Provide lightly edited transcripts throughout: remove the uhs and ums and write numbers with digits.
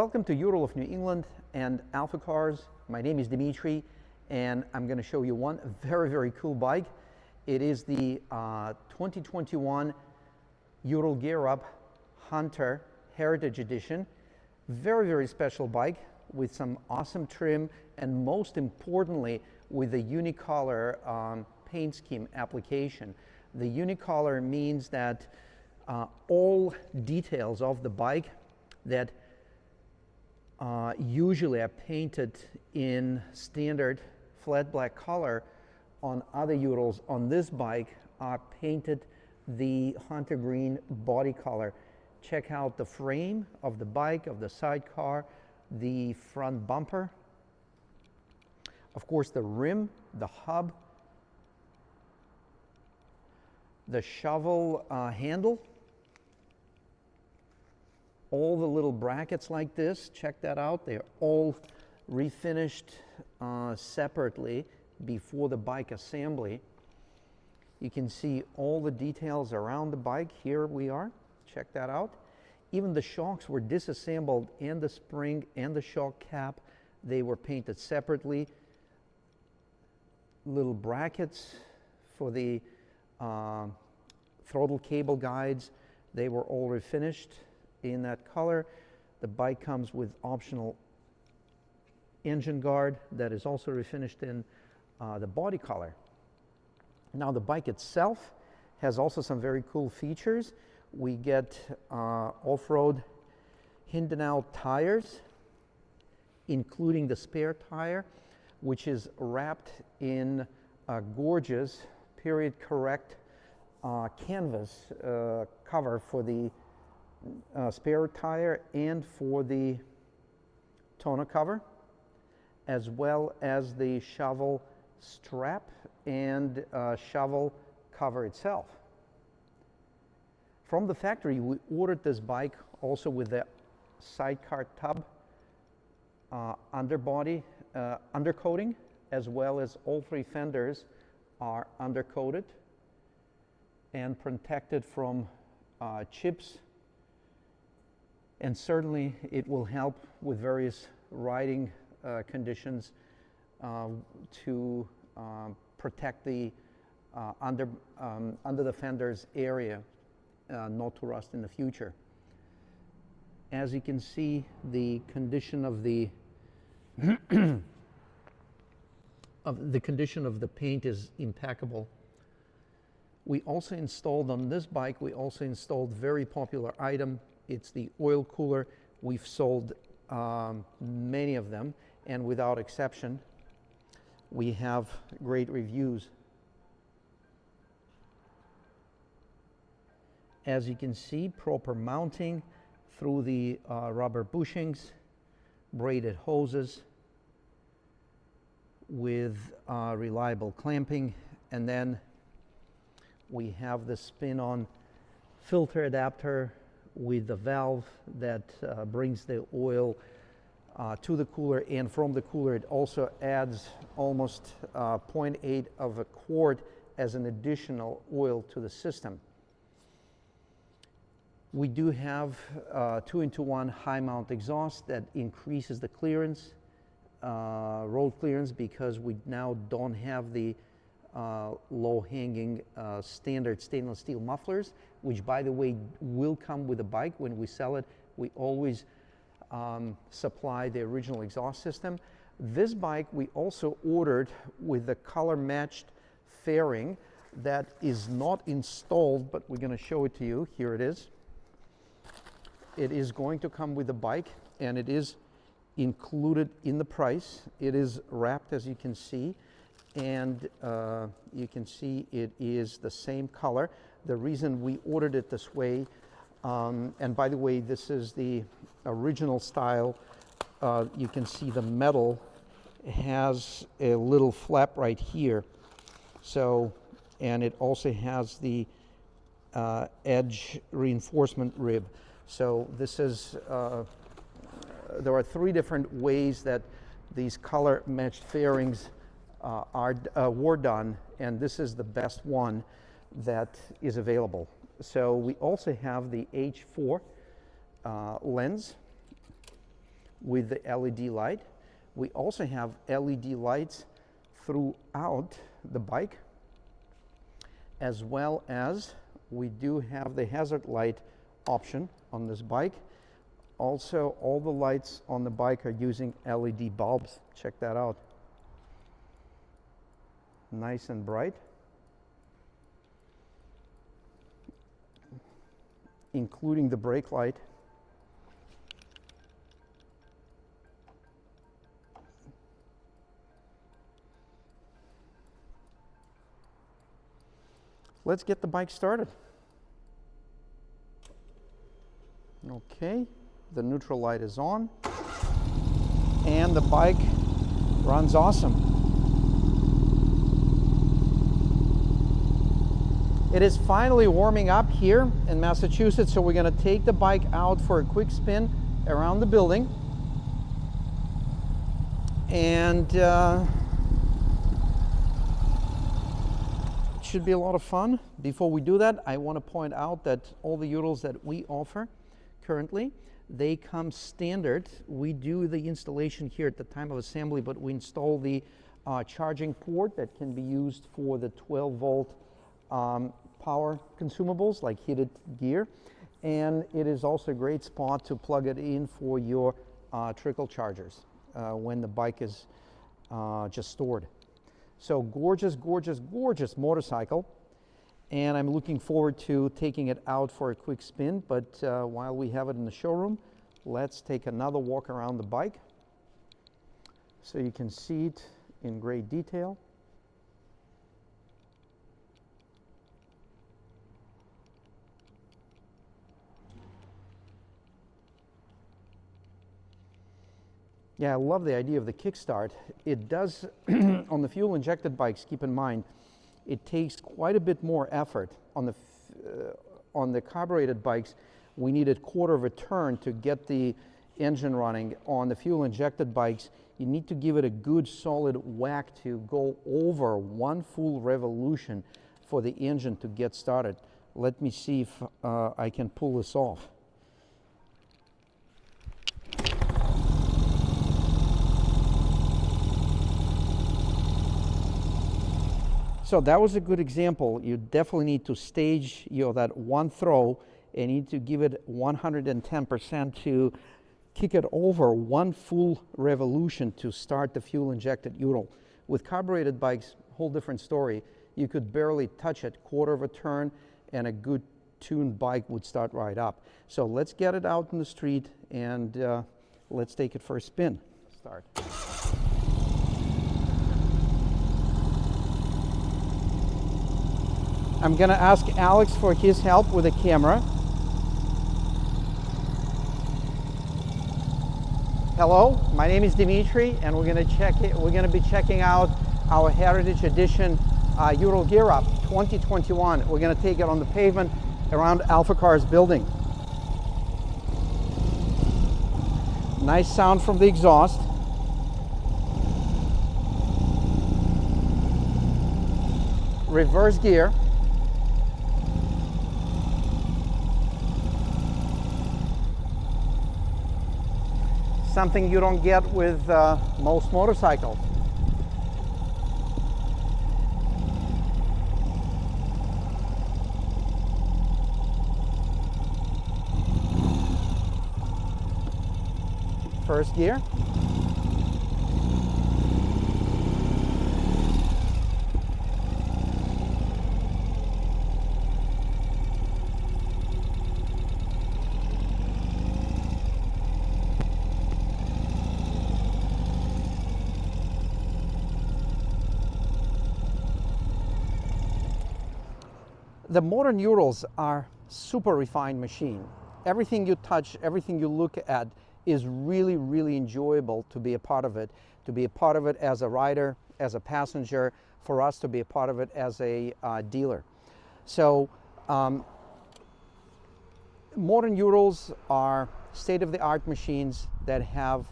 Welcome to Ural of New England and AlphaCars. My name is Dimitri, and I'm going to show you one very cool bike. It is the 2021 Ural Gear Up Hunter Heritage Edition. Very special bike with some awesome trim, and most importantly with the unicolor paint scheme application. The unicolor means that all details of the bike that usually are painted in standard flat black color on other Urals, on this bike are painted the hunter green body color. Check out the frame of the bike, of the sidecar, the front bumper, of course the rim, the hub, the shovel handle, all the little brackets like this. Check that out. They're all refinished separately before the bike assembly. You can see all the details around the bike. Here we are. Check that out. Even the shocks were disassembled, and the spring and the shock cap, they were painted separately. Little brackets for the throttle cable guides, they were all refinished in that color. The bike comes with optional engine guard that is also refinished in the body color. Now the bike itself has also some very cool features. We get off-road Hindenau tires, including the spare tire, which is wrapped in a gorgeous period correct canvas cover for the spare tire and for the tonneau cover, as well as the shovel strap and shovel cover itself. From the factory, we ordered this bike also with the sidecar tub, underbody, undercoating, as well as all three fenders are undercoated and protected from chips. And certainly it will help with various riding conditions to protect the under the fenders area not to rust in the future. As you can see, the condition of the condition of the paint is impeccable. We also installed on this bike, we also installed very popular item. It's the oil cooler. We've sold many of them, and without exception, we have great reviews. As you can see, proper mounting through the rubber bushings, braided hoses with reliable clamping, and then we have the spin-on filter adapter with the valve that brings the oil to the cooler, and from the cooler it also adds almost 0.8 of a quart as an additional oil to the system. We do have 2-in-1 high mount exhaust that increases the clearance, road clearance, because we now don't have the low-hanging standard stainless steel mufflers, which by the way will come with the bike. When we sell it, we always supply the original exhaust system. This bike we also ordered with the color matched fairing that is not installed, but we're going to show it to you. Here it is. It is going to come with the bike, and it is included in the price. It is wrapped, as you can see, and you can see it is the same color. The reason we ordered it this way, and by the way, this is the original style. You can see the metal has a little flap right here. So, and it also has the edge reinforcement rib. So this is, there are three different ways that these color matched fairings were done, and this is the best one that is available. So we also have the H4 lens with the LED light. We also have LED lights throughout the bike, as well as we do have the hazard light option on this bike. Also, all the lights on the bike are using LED bulbs. Check that out. Nice and bright. Including the brake light. Let's get the bike started. Okay, the neutral light is on, and the bike runs awesome. It is finally warming up here in Massachusetts, so we're going to take the bike out for a quick spin around the building. And should be a lot of fun. Before we do that, I want to point out that all the Urals that we offer currently, they come standard. We do the installation here at the time of assembly, but we install the charging port that can be used for the 12-volt power consumables like heated gear, and it is also a great spot to plug it in for your trickle chargers when the bike is just stored. So gorgeous, gorgeous, gorgeous motorcycle, and I'm looking forward to taking it out for a quick spin. But while we have it in the showroom, let's take another walk around the bike so you can see it in great detail. Yeah, I love the idea of the kickstart. It does, on the fuel-injected bikes, keep in mind, it takes quite a bit more effort. On the carbureted bikes, we needed quarter of a turn to get the engine running. On the fuel-injected bikes, you need to give it a good solid whack to go over one full revolution for the engine to get started. Let me see if I can pull this off. So that was a good example. You definitely need to stage that one throw and you need to give it 110% to kick it over one full revolution to start the fuel-injected Ural. With carbureted bikes, whole different story. You could barely touch it, quarter of a turn, and a good tuned bike would start right up. So let's get it out in the street and let's take it for a spin. Start. I'm going to ask Alex for his help with the camera. Hello, my name is Dimitri, and we're going to be checking out our Heritage Edition Ural Gear Up 2021. We're going to take it on the pavement around AlphaCars building. Nice sound from the exhaust. Reverse gear. Something you don't get with most motorcycles. First gear. The modern Urals are super refined machine. Everything you touch, everything you look at is really, really enjoyable to be a part of it. To be a part of it as a rider, as a passenger, for us to be a part of it as a dealer. So modern Urals are state-of-the-art machines that have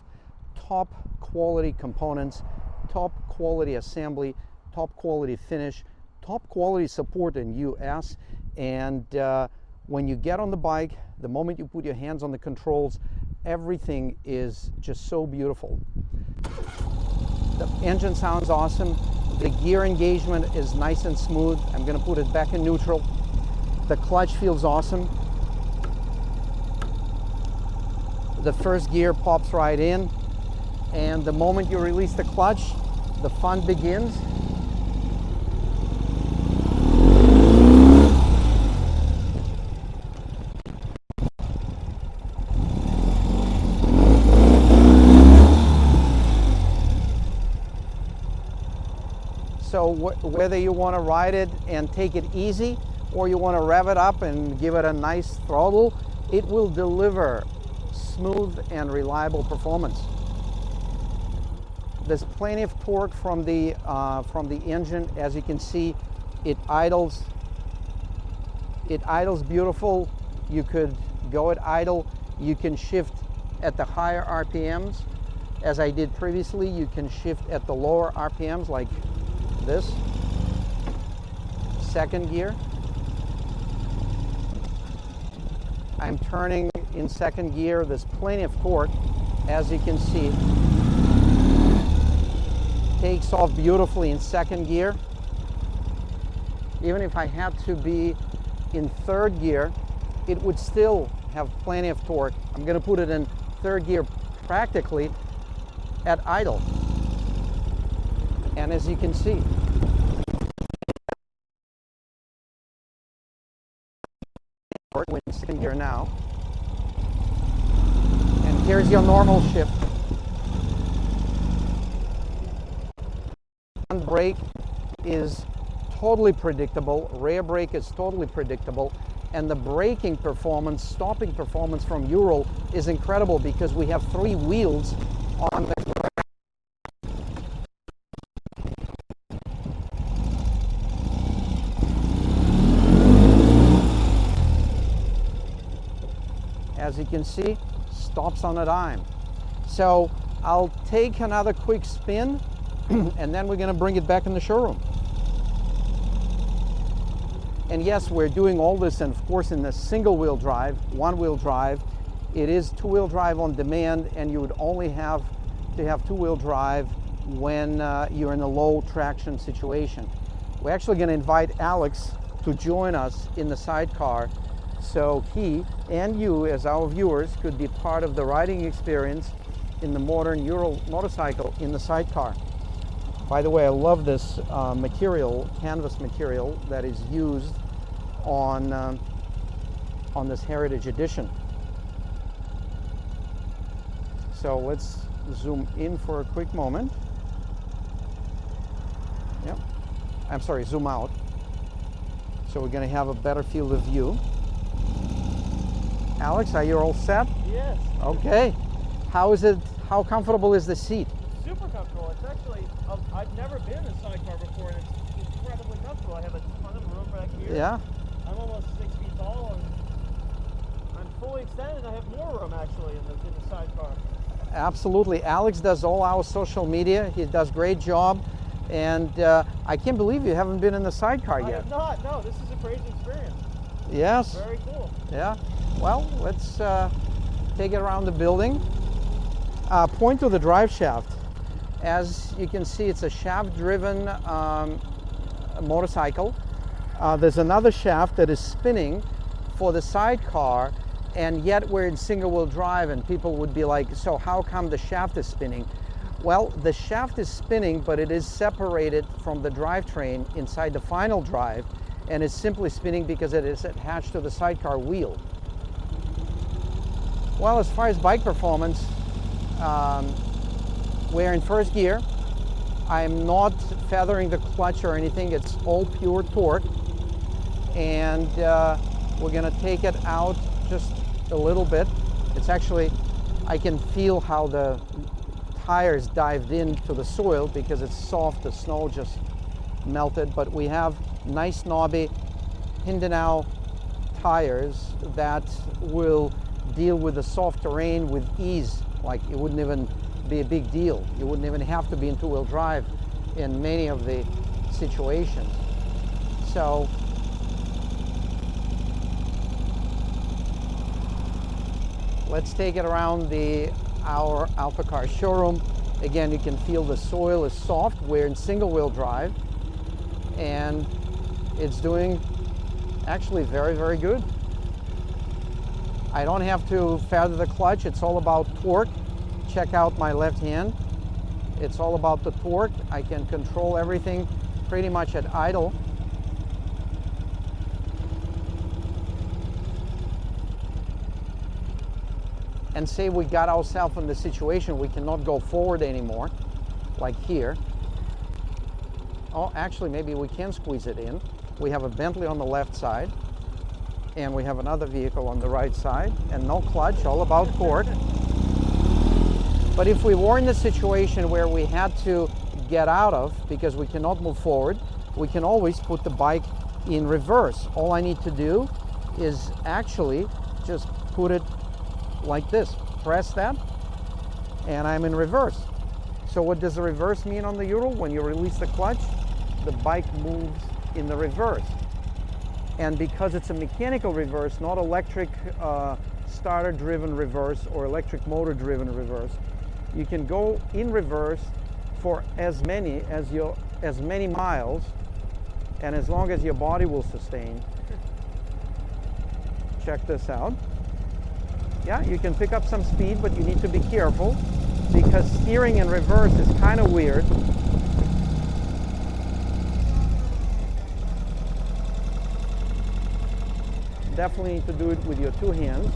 top quality components, top quality assembly, top quality finish, top quality support in US, and when you get on the bike, the moment you put your hands on the controls, everything is just so beautiful. The engine sounds awesome. The gear engagement is nice and smooth. I'm going to put it back in neutral. The clutch feels awesome. The first gear pops right in, and the moment you release the clutch, the fun begins. So whether you want to ride it and take it easy, or you want to rev it up and give it a nice throttle, it will deliver smooth and reliable performance. There's plenty of torque from the engine. As you can see, it idles beautiful. You could go at idle. You can shift at the higher RPMs. As I did previously, you can shift at the lower RPMs like this. Second gear. I'm turning in second gear. There's plenty of torque, as you can see. Takes off beautifully in second gear. Even if I had to be in third gear, it would still have plenty of torque. I'm going to put it in third gear practically at idle. And as you can see, we're in second gear now. And here's your normal shift. Front brake is totally predictable. Rear brake is totally predictable. And the braking performance, stopping performance from Ural is incredible because we have 3 wheels on the ground. As you can see, stops on a dime. So I'll take another quick spin and then we're going to bring it back in the showroom. And yes, we're doing all this, and of course, in the single-wheel drive, one-wheel drive. It is two-wheel drive on demand, and you would only have to have two-wheel drive when you're in a low traction situation. We're actually going to invite Alex to join us in the sidecar, so he and you, as our viewers, could be part of the riding experience in the modern Ural motorcycle in the sidecar. By the way, I love this material, canvas material, that is used on this Heritage Edition. So let's zoom in for a quick moment. Yep. I'm sorry, zoom out. So we're going to have a better field of view. Alex, are you all set? Yes. Okay. How is it? How comfortable is the seat? Super comfortable. It's actually, I've never been in a sidecar before, and it's incredibly comfortable. I have a ton of room back here. Yeah. I'm almost 6 feet tall, and I'm fully extended. I have more room actually in the sidecar. Absolutely. Alex does all our social media. He does a great job, and I can't believe you haven't been in the sidecar yet. I have not. No, this is a crazy experience. Yes. Very cool. Yeah. Well, let's take it around the building. Point to the drive shaft. As you can see, it's a shaft-driven motorcycle. There's another shaft that is spinning for the sidecar, and yet we're in single-wheel drive, and people would be like, so how come the shaft is spinning? Well, the shaft is spinning, but it is separated from the drivetrain inside the final drive, and it's simply spinning because it is attached to the sidecar wheel. Well, as far as bike performance, we're in first gear. I'm not feathering the clutch or anything. It's all pure torque. And we're going to take it out just a little bit. It's actually, I can feel how the tires dived into the soil because it's soft. The snow just melted. But we have nice knobby Hindenau tires that will deal with the soft terrain with ease. Like it wouldn't even be a big deal. You wouldn't even have to be in two-wheel drive in many of the situations. So Let's take it around our AlphaCars showroom. Again, you can feel the soil is soft. We're in single wheel drive, and it's doing actually very, very good. I don't have to feather the clutch. It's all about torque. Check out my left hand. It's all about the torque. I can control everything pretty much at idle. And say we got ourselves in the situation we cannot go forward anymore, like here. Oh, actually, maybe we can squeeze it in. We have a Bentley on the left side, and we have another vehicle on the right side, and no clutch, all about torque. But if we were in the situation where we had to get out of because we cannot move forward, we can always put the bike in reverse. All I need to do is actually just put it like this. Press that, and I'm in reverse. So what does the reverse mean on the Ural? When you release the clutch, the bike moves in the reverse. And because it's a mechanical reverse, not electric starter-driven reverse or electric motor-driven reverse, you can go in reverse for as many miles, and as long as your body will sustain. Check this out. Yeah, you can pick up some speed, but you need to be careful because steering in reverse is kind of weird. Definitely need to do it with your two hands,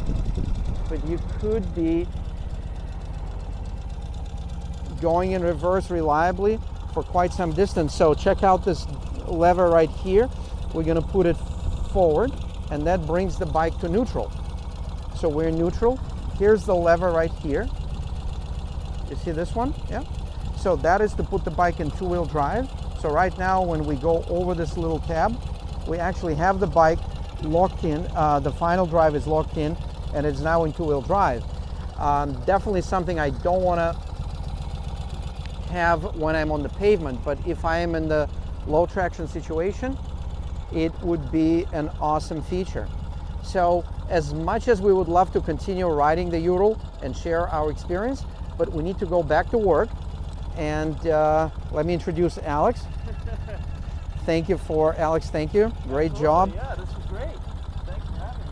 but you could be going in reverse reliably for quite some distance. So check out this lever right here. We're going to put it forward, and that brings the bike to neutral. So we're in neutral. Here's the lever right here. You see this one? Yeah. So that is to put the bike in two-wheel drive. So right now when we go over this little tab, we actually have the bike locked in. The final drive is locked in, and it's now in two-wheel drive. Definitely something I don't want to have when I'm on the pavement, but if I am in the low traction situation, it would be an awesome feature. So as much as we would love to continue riding the Ural and share our experience, but we need to go back to work. And let me introduce Alex. Thank you Alex, thank you. Great Absolutely. job. Yeah, this is great. Thanks for having me.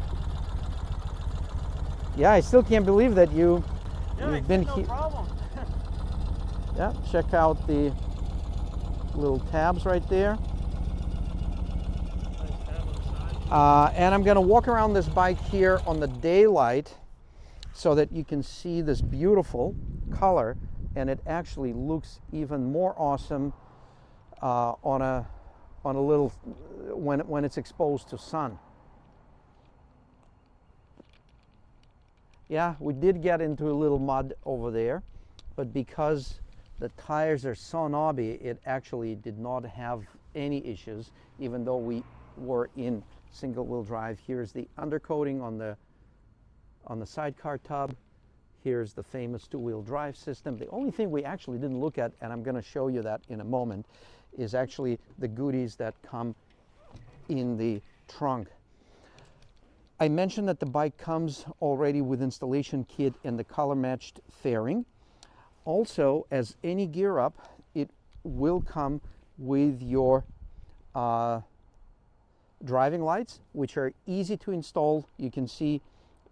Yeah, I still can't believe that you've been no here. problem. Yeah, check out the little tabs right there. Nice tab on the side. And I'm going to walk around this bike here on the daylight so that you can see this beautiful color, and it actually looks even more awesome on a little when it's exposed to sun. Yeah, we did get into a little mud over there, but because the tires are so knobby, it actually did not have any issues, even though we were in single wheel drive. Here's the undercoating on the sidecar tub. Here's the famous two-wheel drive system. The only thing we actually didn't look at, and I'm going to show you that in a moment, is actually the goodies that come in the trunk. I mentioned that the bike comes already with installation kit and the color-matched fairing. Also, as any gear up, it will come with your driving lights, which are easy to install. You can see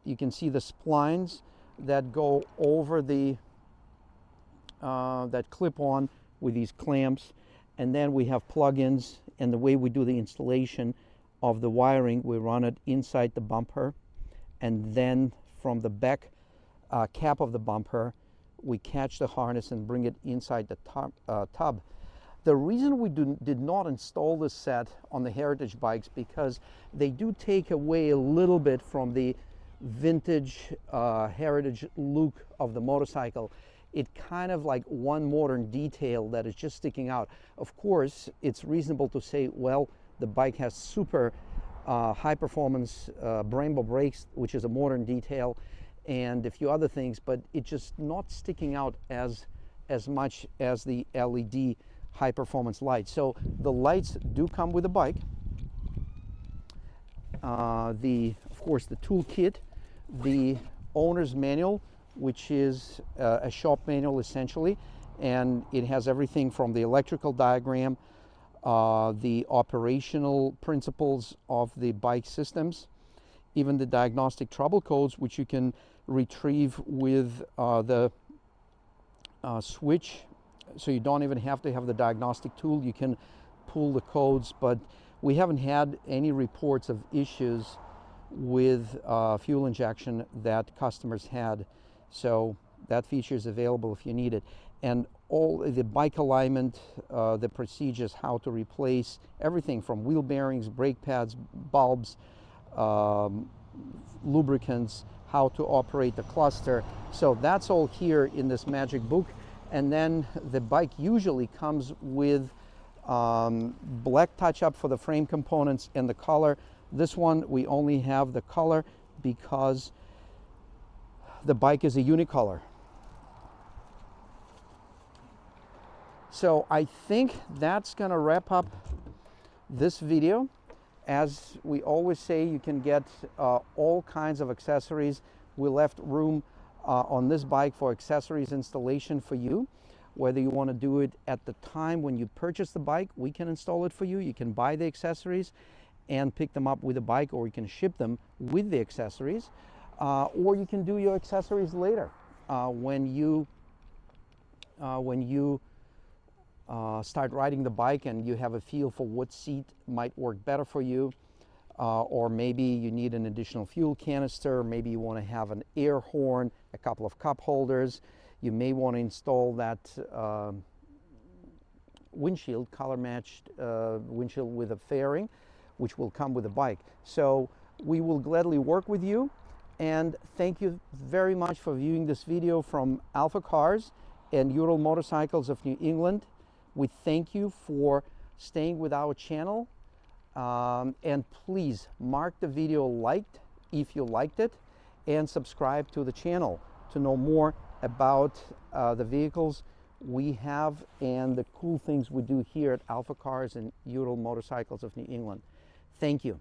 the splines that go over the that clip on with these clamps, and then we have plug-ins. And the way we do the installation of the wiring, we run it inside the bumper, and then from the back cap of the bumper, we catch the harness and bring it inside the tub. The reason we did not install this set on the Heritage bikes, because they do take away a little bit from the vintage Heritage look of the motorcycle. It kind of like one modern detail that is just sticking out. Of course, it's reasonable to say, well, the bike has super high performance Brembo brakes, which is a modern detail, and a few other things, but it's just not sticking out as much as the LED high performance lights. So the lights do come with the bike. Of course, the toolkit, owner's manual, which is a shop manual essentially, and it has everything from the electrical diagram, the operational principles of the bike systems, even the diagnostic trouble codes, which you can retrieve with the switch, so you don't even have to have the diagnostic tool. You can pull the codes, but we haven't had any reports of issues with fuel injection that customers had, so that feature is available if you need it. And all the bike alignment, the procedures, how to replace everything from wheel bearings, brake pads, bulbs, lubricants, how to operate the cluster. So that's all here in this magic book. And then the bike usually comes with black touch-up for the frame components and the color. This one we only have the color because the bike is a unicolor. So I think that's going to wrap up this video. As we always say, you can get all kinds of accessories. We left room on this bike for accessories installation for you. Whether you want to do it at the time when you purchase the bike, we can install it for you. You can buy the accessories and pick them up with the bike, or you can ship them with the accessories, or you can do your accessories later when you start riding the bike and you have a feel for what seat might work better for you, or maybe you need an additional fuel canister, maybe you want to have an air horn, a couple of cup holders. You may want to install that windshield, color matched windshield with a fairing, which will come with the bike. So we will gladly work with you, and thank you very much for viewing this video from AlphaCars and Ural Motorcycles of New England. We thank you for staying with our channel, and please mark the video liked if you liked it, and subscribe to the channel to know more about the vehicles we have and the cool things we do here at AlphaCars and Ural Motorcycles of New England. Thank you.